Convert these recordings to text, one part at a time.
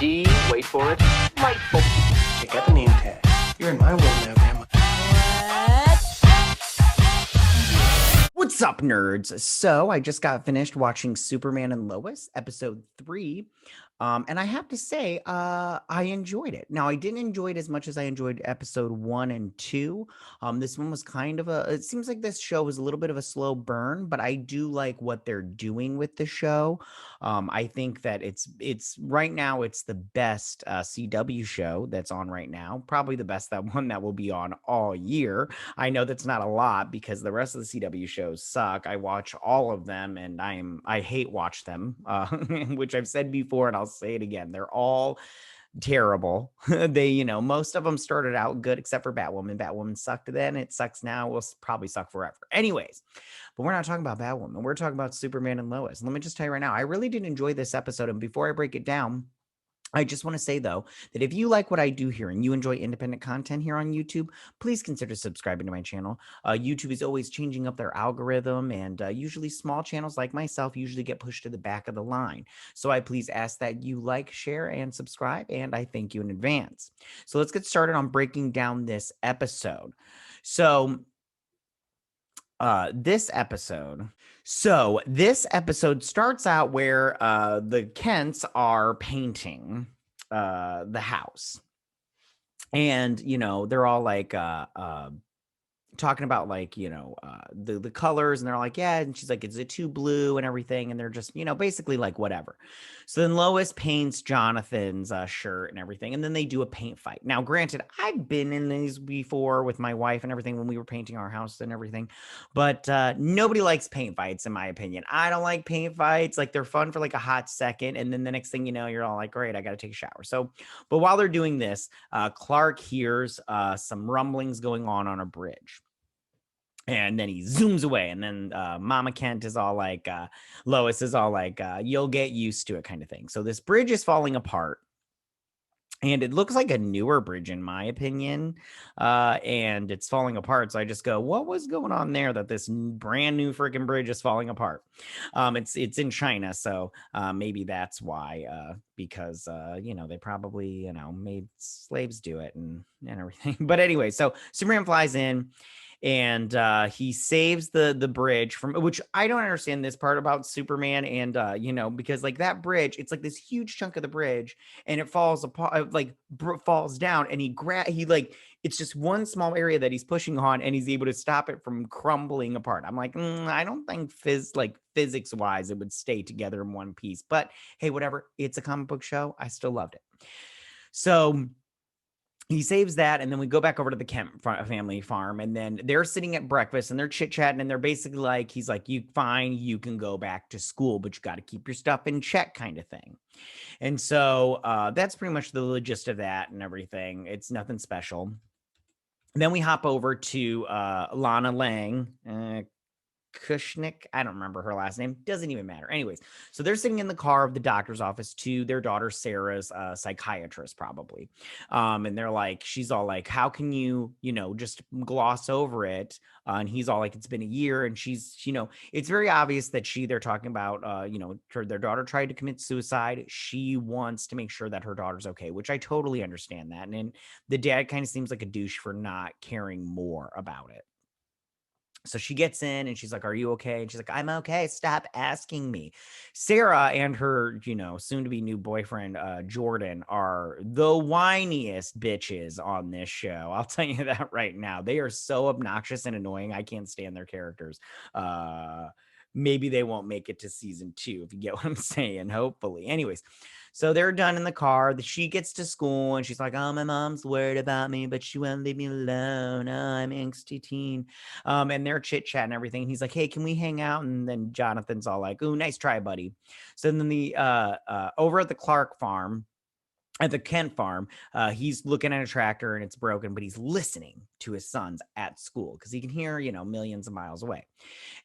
D, wait for it, delightful. Check out the name tag. You're in my world now, Grandma. What's up, nerds? So I just got finished watching Superman and Lois, episode 3. And I have to say, I enjoyed it. Now, I didn't enjoy it as much as I enjoyed episode 1 and 2. This one was kind of it seems like this show was a little bit of a slow burn, but I do like what they're doing with the show. I think that it's right now, it's the best CW show that's on right now. Probably the best one that will be on all year. I know that's not a lot because the rest of the CW shows suck. I watch all of them and I hate watch them, which I've said before and I'll say it again. They're all terrible. Most of them started out good except for Batwoman. Batwoman sucked then, it sucks now, will probably suck forever. Anyways, but we're not talking about Batwoman. We're talking about Superman and Lois. Let me just tell you right now, I really did enjoy this episode. And before I break it down, I just want to say, though, that if you like what I do here and you enjoy independent content here on YouTube, please consider subscribing to my channel. YouTube is always changing up their algorithm, and usually small channels like myself usually get pushed to the back of the line. So I please ask that you like, share, and subscribe, and I thank you in advance. So let's get started on breaking down this episode. This episode starts out where the Kents are painting the house, and they're all like talking about like the colors, and they're like, yeah, and she's like, is it too blue and everything, and they're just basically like whatever. So then Lois paints Jonathan's shirt and everything, and then they do a paint fight. Now granted, I've been in these before with my wife and everything when we were painting our house and everything, but nobody likes paint fights in my opinion. I don't like paint fights. Like, they're fun for like a hot second, and then the next thing you know, you're all like, great, I gotta take a shower. So but while they're doing this, Clark hears some rumblings going on a bridge. And then he zooms away, and then Mama Kent is all like, Lois is all like, you'll get used to it, kind of thing. So this bridge is falling apart, and it looks like a newer bridge in my opinion, and it's falling apart. So I just go, what was going on there that this brand new freaking bridge is falling apart? It's in China, so maybe that's why, because they probably made slaves do it and everything. But anyway, so Superman flies in, and he saves the bridge from, which I don't understand this part about Superman, and because like that bridge, it's like this huge chunk of the bridge, and it falls apart, like falls down, and he like, it's just one small area that he's pushing on, and he's able to stop it from crumbling apart. I'm like, I don't think physics wise it would stay together in one piece, but hey, whatever, it's a comic book show, I still loved it. So he saves that, and then we go back over to the Kent family farm, and then they're sitting at breakfast, and they're chit-chatting, and they're basically like, he's like, you can go back to school, but you got to keep your stuff in check, kind of thing. And so that's pretty much the gist of that and everything. It's nothing special. Then we hop over to Lana Lang, Kushnick. I don't remember her last name. Doesn't even matter. Anyways, so they're sitting in the car of the doctor's office to their daughter Sarah's psychiatrist, probably. And they're like, she's all like, how can you, just gloss over it? And he's all like, it's been a year. And she's, it's very obvious that they're talking about, their daughter tried to commit suicide. She wants to make sure that her daughter's okay, which I totally understand that. And the dad kind of seems like a douche for not caring more about it. So she gets in and she's like, are you okay? And she's like, I'm okay. Stop asking me. Sarah and her, soon to be new boyfriend, Jordan, are the whiniest bitches on this show. I'll tell you that right now. They are so obnoxious and annoying. I can't stand their characters. Maybe they won't make it to season 2, if you get what I'm saying, hopefully. Anyways, so they're done in the car. She gets to school and she's like, oh, my mom's worried about me, but she won't leave me alone. Oh, I'm angsty teen. And they're chit-chatting and everything. He's like, hey, can we hang out? And then Jonathan's all like, ooh, nice try, buddy. So then the over at the Clark farm, at the Kent farm, he's looking at a tractor and it's broken, but he's listening to his sons at school because he can hear, millions of miles away.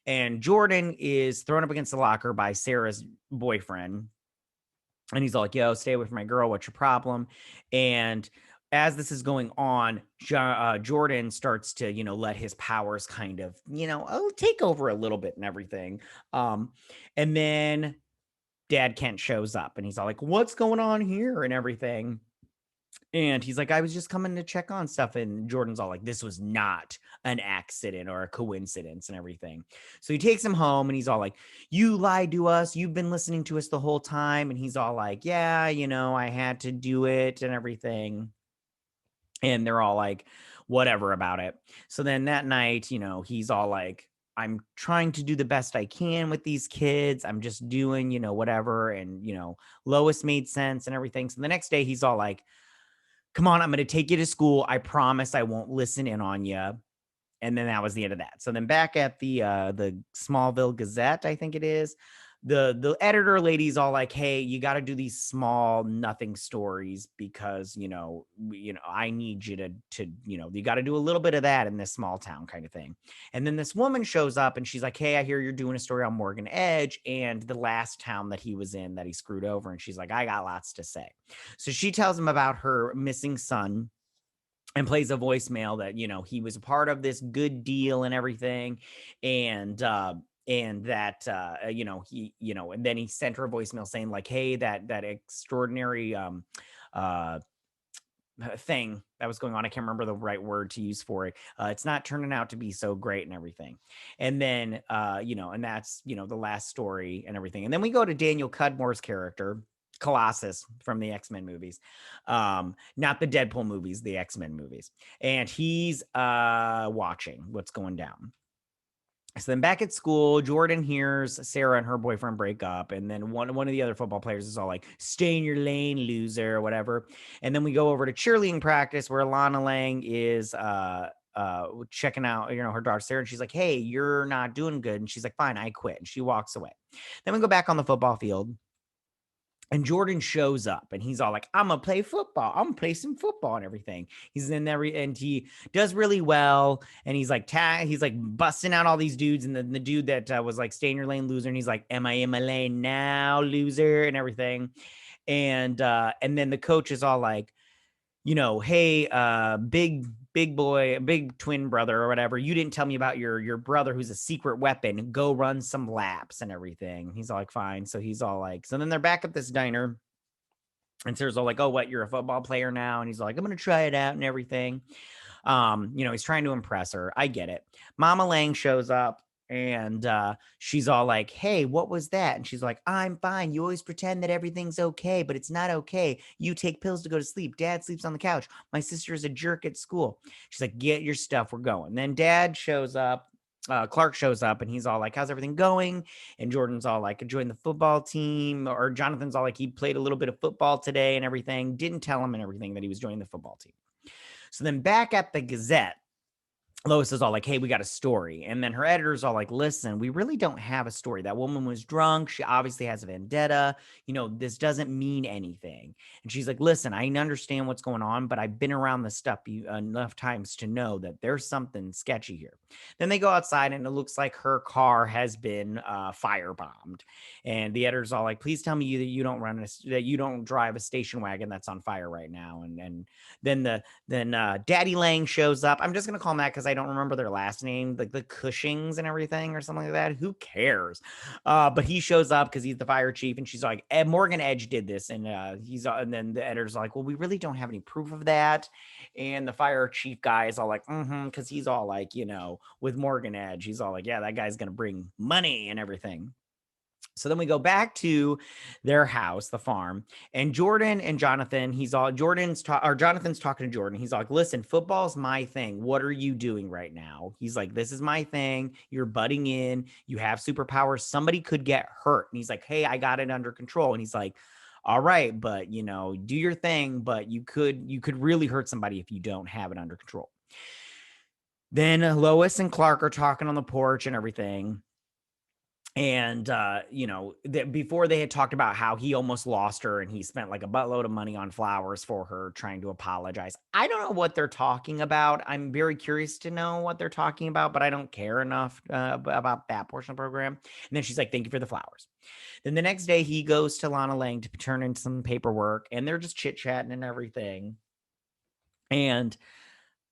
And Jordan is thrown up against the locker by Sarah's boyfriend. And he's all like, yo, stay away from my girl. What's your problem? And as this is going on, Jordan starts to, let his powers kind of, take over a little bit and everything. And then Dad Kent shows up and he's all like, what's going on here and everything. And he's like, I was just coming to check on stuff. And Jordan's all like, this was not an accident or a coincidence and everything. So he takes him home and he's all like, you lied to us. You've been listening to us the whole time. And he's all like, yeah, I had to do it and everything. And they're all like, whatever about it. So then that night, he's all like, I'm trying to do the best I can with these kids. I'm just doing, whatever. And, Lois made sense and everything. So the next day he's all like, come on, I'm going to take you to school. I promise I won't listen in on you. And then that was the end of that. So then back at the Smallville Gazette, I think it is, the editor lady's all like, hey, you got to do these small nothing stories because, I need you to you got to do a little bit of that in this small town kind of thing. And then this woman shows up and she's like, hey, I hear you're doing a story on Morgan Edge and the last town that he was in that he screwed over. And she's like, I got lots to say. So she tells him about her missing son and plays a voicemail that, he was a part of this good deal and everything. And that, he, and then he sent her a voicemail saying like, hey, that extraordinary, thing that was going on. I can't remember the right word to use for it. It's not turning out to be so great and everything. And then, and that's, the last story and everything. And then we go to Daniel Cudmore's character, Colossus from the X-Men movies, not the Deadpool movies, the X-Men movies. And he's watching what's going down. So then back at school, Jordan hears Sarah and her boyfriend break up. And then one of the other football players is all like, stay in your lane, loser, or whatever. And then we go over to cheerleading practice where Lana Lang is checking out, her daughter Sarah. And she's like, hey, you're not doing good. And she's like, fine, I quit. And she walks away. Then we go back on the football field. And Jordan shows up and he's all like, I'm going to play football. I'm going to play some football and everything. He's in there and he does really well. And he's like, he's like busting out all these dudes. And then the dude that was like, stay in your lane, loser. And he's like, am I in my lane now, loser, and everything. And then the coach is all like, hey, big boy, big twin brother or whatever, you didn't tell me about your brother who's a secret weapon. Go run some laps and everything. He's all like, fine. So he's all like, so then they're back at this diner and Sarah's all like, oh, what, you're a football player now? And he's like, I'm going to try it out and everything. He's trying to impress her. I get it. Mama Lang shows up. And she's all like, hey, what was that? And she's like, I'm fine. You always pretend that everything's okay, but it's not okay. You take pills to go to sleep. Dad sleeps on the couch. My sister is a jerk at school. She's like, get your stuff. We're going. Then Dad shows up. Clark shows up and he's all like, how's everything going? And Jordan's all like, joined the football team. Or Jonathan's all like, he played a little bit of football today and everything. Didn't tell him and everything that he was joining the football team. So then back at the Gazette, Lois is all like, hey, we got a story. And then her editor's all like, listen, we really don't have a story. That woman was drunk. She obviously has a vendetta. This doesn't mean anything. And she's like, listen, I understand what's going on, but I've been around this stuff enough times to know that there's something sketchy here. Then they go outside and it looks like her car has been firebombed. And the editor's all like, please tell me that you don't drive a station wagon that's on fire right now. And then Daddy Lang shows up. I'm just going to call him that because I don't remember their last name, like the Cushings and everything or something like that. Who cares? But he shows up because he's the fire chief, and she's like, Morgan Edge did this, and and then the editor's like, well, we really don't have any proof of that. And the fire chief guy is all like, because he's all like, with Morgan Edge, he's all like, yeah, that guy's gonna bring money and everything. So then we go back to their house, the farm, and Jordan and Jonathan, Jonathan's talking to Jordan. He's like, listen, football's my thing. What are you doing right now? He's like, this is my thing. You're butting in. You have superpowers. Somebody could get hurt. And he's like, hey, I got it under control. And he's like, all right, but do your thing, but you could really hurt somebody if you don't have it under control. Then Lois and Clark are talking on the porch and everything. And, before they had talked about how he almost lost her and he spent like a buttload of money on flowers for her trying to apologize. I don't know what they're talking about. I'm very curious to know what they're talking about, but I don't care enough about that portion of the program. And then she's like, thank you for the flowers. Then the next day he goes to Lana Lang to turn in some paperwork and they're just chit chatting and everything. And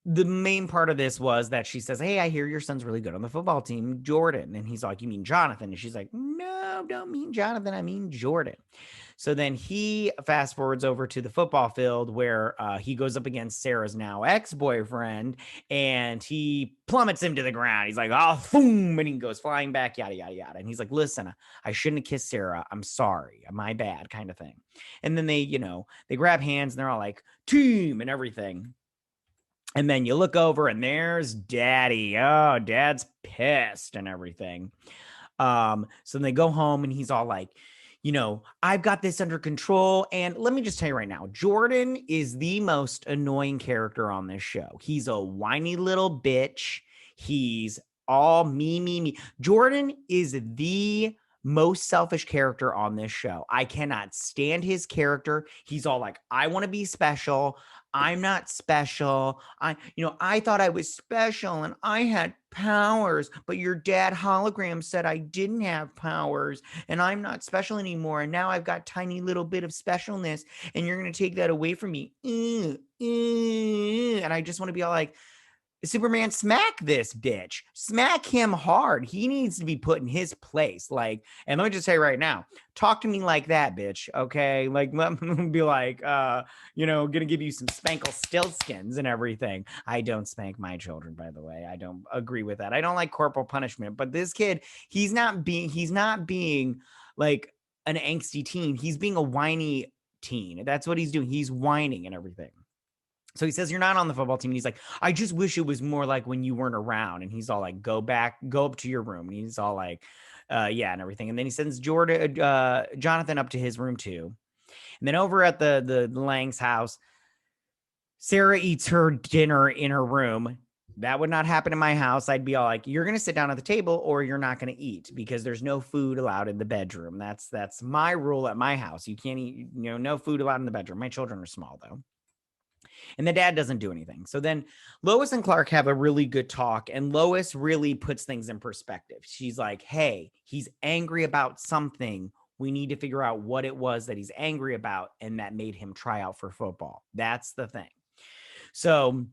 the main part of this was that she says, hey, I hear your son's really good on the football team, Jordan. And he's like, you mean Jonathan? And she's like, no, don't mean Jonathan. I mean Jordan. So then he fast forwards over to the football field where he goes up against Sarah's now ex-boyfriend, and he plummets him to the ground. He's like, oh, boom, and he goes flying back, yada, yada, yada. And he's like, listen, I shouldn't have kissed Sarah. I'm sorry. My bad, kind of thing. And then they grab hands and they're all like, team and everything. And then you look over and there's Daddy. Oh, Dad's pissed and everything. So then they go home and he's all like, I've got this under control. And let me just tell you right now, Jordan is the most annoying character on this show. He's a whiny little bitch. He's all me, me, me. Jordan is the most selfish character on this show. I cannot stand his character. He's all like, I want to be special. I'm not special. I thought I was special and I had powers, but your dad hologram said I didn't have powers and I'm not special anymore. And now I've got tiny little bit of specialness and you're going to take that away from me. And I just want to be all like, Superman, smack this bitch. Smack him hard. He needs to be put in his place. Like, and let me just say right now, talk to me like that, bitch. Okay. Like, let me be like, gonna give you some spankle stillskins and everything. I don't spank my children, by the way. I don't agree with that. I don't like corporal punishment, but this kid, he's not being like an angsty teen. He's being a whiny teen. That's what he's doing. He's whining and everything. So he says, you're not on the football team. And he's like, I just wish it was more like when you weren't around. And he's all like, go up to your room. And he's all like, yeah, and everything. And then he sends Jonathan up to his room too. And then over at the Lang's house, Sarah eats her dinner in her room. That would not happen in my house. I'd be all like, you're going to sit down at the table or you're not going to eat because there's no food allowed in the bedroom. That's my rule at my house. You can't eat, no food allowed in the bedroom. My children are small though. And the dad doesn't do anything. So then Lois and Clark have a really good talk, and Lois really puts things in perspective. She's like, hey, he's angry about something. We need to figure out what it was that he's angry about and that made him try out for football. That's the thing. So,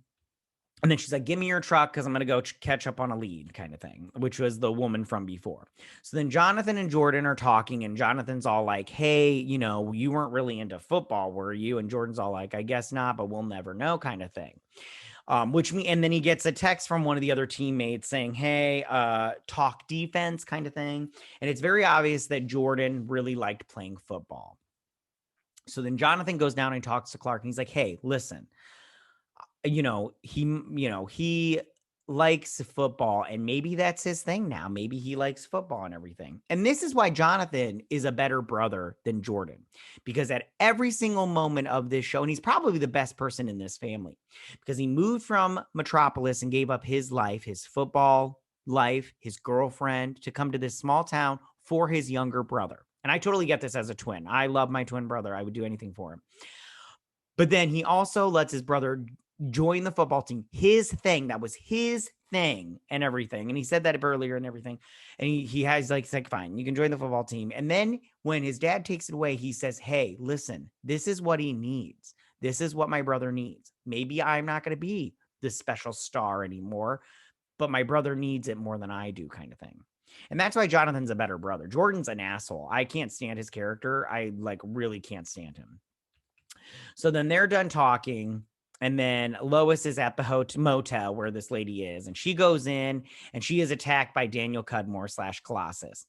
and then she's like, give me your truck because I'm going to go catch up on a lead kind of thing, which was the woman from before. So then Jonathan and Jordan are talking, and Jonathan's all like, hey, you weren't really into football, were you? And Jordan's all like, I guess not, but we'll never know kind of thing. And then he gets a text from one of the other teammates saying, hey, talk defense kind of thing. And it's very obvious that Jordan really liked playing football. So then Jonathan goes down and talks to Clark, and he's like, hey, listen, he likes football and maybe that's his thing now. Maybe he likes football and everything. And this is why Jonathan is a better brother than Jordan, because at every single moment of this show, and he's probably the best person in this family because he moved from Metropolis and gave up his life, his football life, his girlfriend to come to this small town for his younger brother. And I totally get this as a twin. I love my twin brother. I would do anything for him. But then he also lets his brother join the football team, his thing. That was his thing and everything. And he said that earlier and everything. And he has like, fine, you can join the football team. And then when his dad takes it away, he says, hey, listen, this is what he needs. This is what my brother needs. Maybe I'm not going to be the special star anymore, but my brother needs it more than I do kind of thing. And that's why Jonathan's a better brother. Jordan's an asshole. I can't stand his character. I really can't stand him. So then they're done talking. And then Lois is at the motel where this lady is. And she goes in and she is attacked by Daniel Cudmore / Colossus.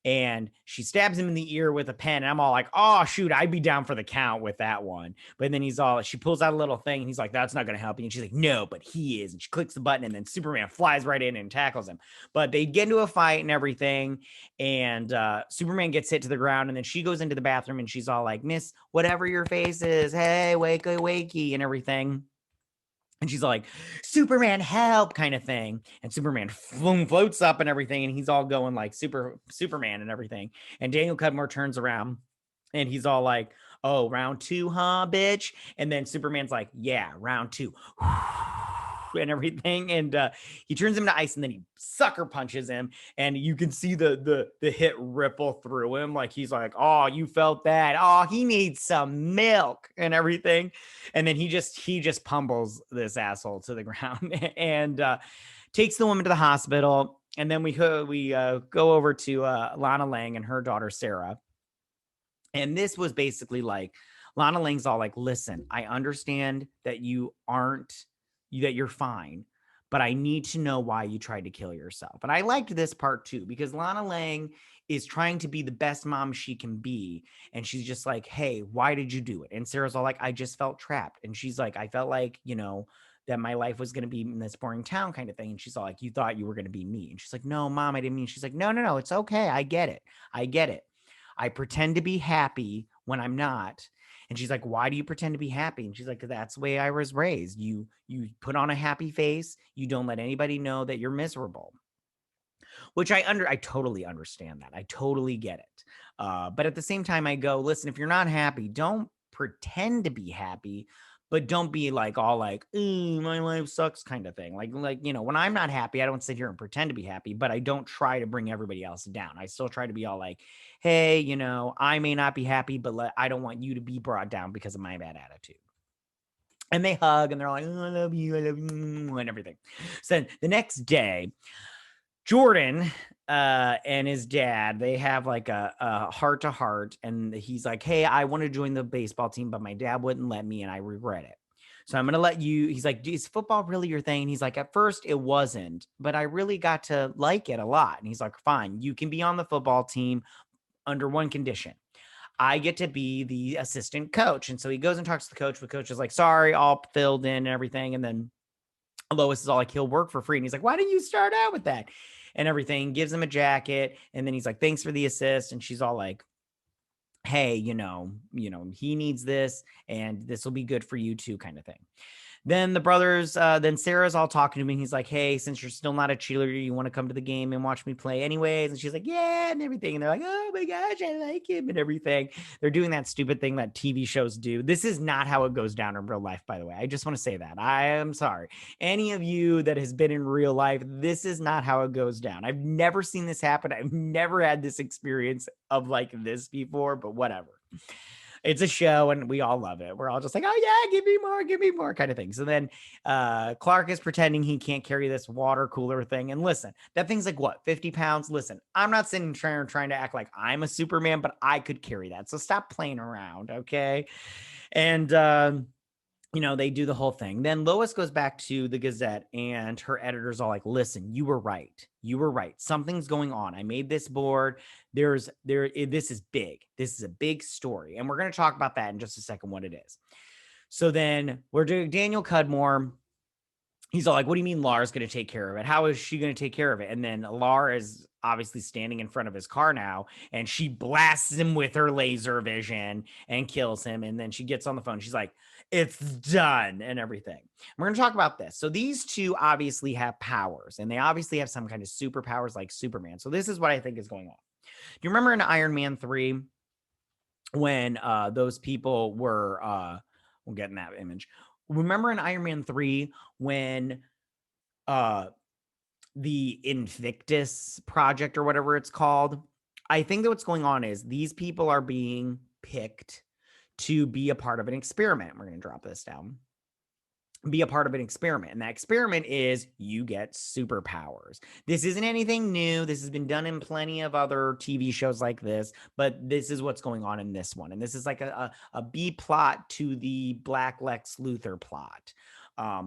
And she stabs him in the ear with a pen. And I'm all like, oh, shoot, I'd be down for the count with that one. But then she pulls out a little thing and he's like, that's not going to help you. And she's like, no, but he is. And she clicks the button and then Superman flies right in and tackles him. But they get into a fight and everything. And Superman gets hit to the ground. And then she goes into the bathroom and she's all like, miss, whatever your face is, hey, wakey, wakey, and everything. And she's like, Superman, help, kind of thing. And Superman floats up and everything. And he's all going like Superman and everything. And Daniel Cudmore turns around and he's all like, oh, round 2, huh, bitch? And then Superman's like, yeah, round 2. and everything. And he turns him to ice, and then he sucker punches him. And you can see the hit ripple through him. Like he's like, oh, you felt that. Oh, he needs some milk and everything. And then he just pummels this asshole to the ground and takes the woman to the hospital. And then we go over to Lana Lang and her daughter, Sarah. And this was basically like, Lana Lang's all like, listen, I understand that that you're fine, but I need to know why you tried to kill yourself. And I liked this part too, because Lana Lang is trying to be the best mom she can be. And she's just like, hey, why did you do it? And Sarah's all like, I just felt trapped. And she's like, I felt like, that my life was going to be in this boring town kind of thing. And she's all like, you thought you were going to be me. And she's like, no, mom, I didn't mean. She's like, no, it's okay. I get it. I pretend to be happy when I'm not. And she's like, why do you pretend to be happy? And she's like, that's the way I was raised. You put on a happy face. You don't let anybody know that you're miserable, which I totally understand that. I totally get it. But at the same time, I go, listen, if you're not happy, don't pretend to be happy, but don't be like all like, my life sucks kind of thing. Like, when I'm not happy, I don't sit here and pretend to be happy, but I don't try to bring everybody else down. I still try to be all like, hey, I may not be happy, but I don't want you to be brought down because of my bad attitude. And they hug and they're like, oh, I love you, and everything. So the next day, Jordan and his dad, they have like a heart to heart, and he's like, hey, I want to join the baseball team, but my dad wouldn't let me, and I regret it. So I'm going to let you. He's like, is football really your thing? And he's like, at first it wasn't, but I really got to like it a lot. And he's like, fine, you can be on the football team under one condition. I get to be the assistant coach. And so he goes and talks to the coach. The coach is like, sorry, all filled in and everything. And then Lois is all like, he'll work for free. And he's like, why didn't you start out with that? And everything, gives him a jacket. And then he's like, thanks for the assist. And she's all like, hey, he needs this and this will be good for you too, kind of thing. Then the brothers, then Sarah's all talking to me. He's like, hey, since you're still not a cheerleader, you want to come to the game and watch me play anyways? And she's like, yeah, and everything. And they're like, oh my gosh, I like him and everything. They're doing that stupid thing that TV shows do. This is not how it goes down in real life, by the way. I just want to say that. I am sorry. Any of you that has been in real life, this is not how it goes down. I've never seen this happen. I've never had this experience of like this before, but whatever. It's a show and we all love it. We're all just like, oh yeah, give me more kind of thing. So then Clark is pretending he can't carry this water cooler thing. And listen, that thing's like what, 50 pounds? Listen, I'm not sitting trying to act like I'm a Superman, but I could carry that. So stop playing around, okay? And they do the whole thing. Then Lois goes back to the Gazette and her editor's all like, listen, you were right. Something's going on. I made this board. This is big. This is a big story. And we're going to talk about that in just a second, what it is. So then we're doing Daniel Cudmore. He's all like, what do you mean Laura's going to take care of it? How is she going to take care of it? And then Laura is obviously standing in front of his car now, and she blasts him with her laser vision and kills him. And then she gets on the phone. She's like, it's done and everything. We're going to talk about this. So these two obviously have powers, and they obviously have some kind of superpowers like Superman. So this is what I think is going on. Do you remember in Iron Man 3 when those people were, we'll get in that image. Remember in Iron Man 3 when the Invictus Project or whatever it's called, I think that what's going on is these people are being picked to be a part of an experiment. We're going to drop this down. Be a part of an experiment. And that experiment is you get superpowers. This isn't anything new. This has been done in plenty of other TV shows like this, but this is what's going on in this one. And this is like a B plot to the Black Lex Luthor plot.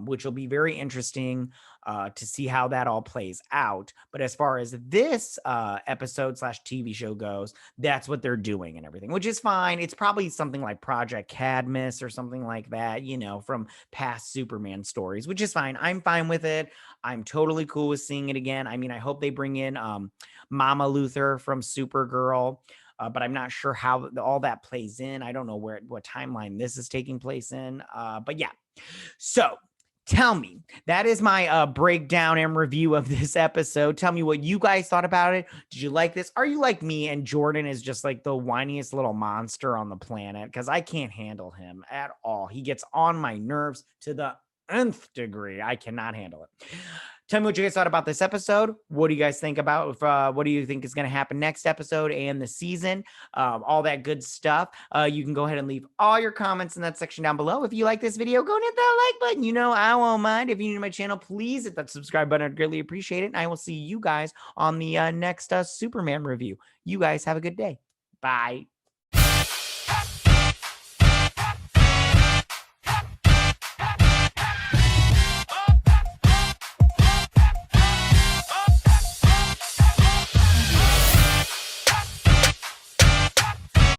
Which will be very interesting to see how that all plays out. But as far as this episode / TV show goes, that's what they're doing and everything, which is fine. It's probably something like Project Cadmus or something like that, from past Superman stories, which is fine. I'm fine with it. I'm totally cool with seeing it again. I mean, I hope they bring in Mama Luthor from Supergirl. But I'm not sure how all that plays in. I don't know what timeline this is taking place in. But yeah. So tell me, that is my breakdown and review of this episode. Tell me what you guys thought about it. Did you like this? Are you like me and Jordan is just like the whiniest little monster on the planet? Because I can't handle him at all. He gets on my nerves to the nth degree. I cannot handle it. Tell me what you guys thought about this episode. What do you guys think about what do you think is going to happen next episode and the season? All that good stuff. You can go ahead and leave all your comments in that section down below. If you like this video, go and hit that like button. You know, I won't mind. If you're new to my channel, please hit that subscribe button. I'd greatly appreciate it. And I will see you guys on the next Superman review. You guys have a good day. Bye.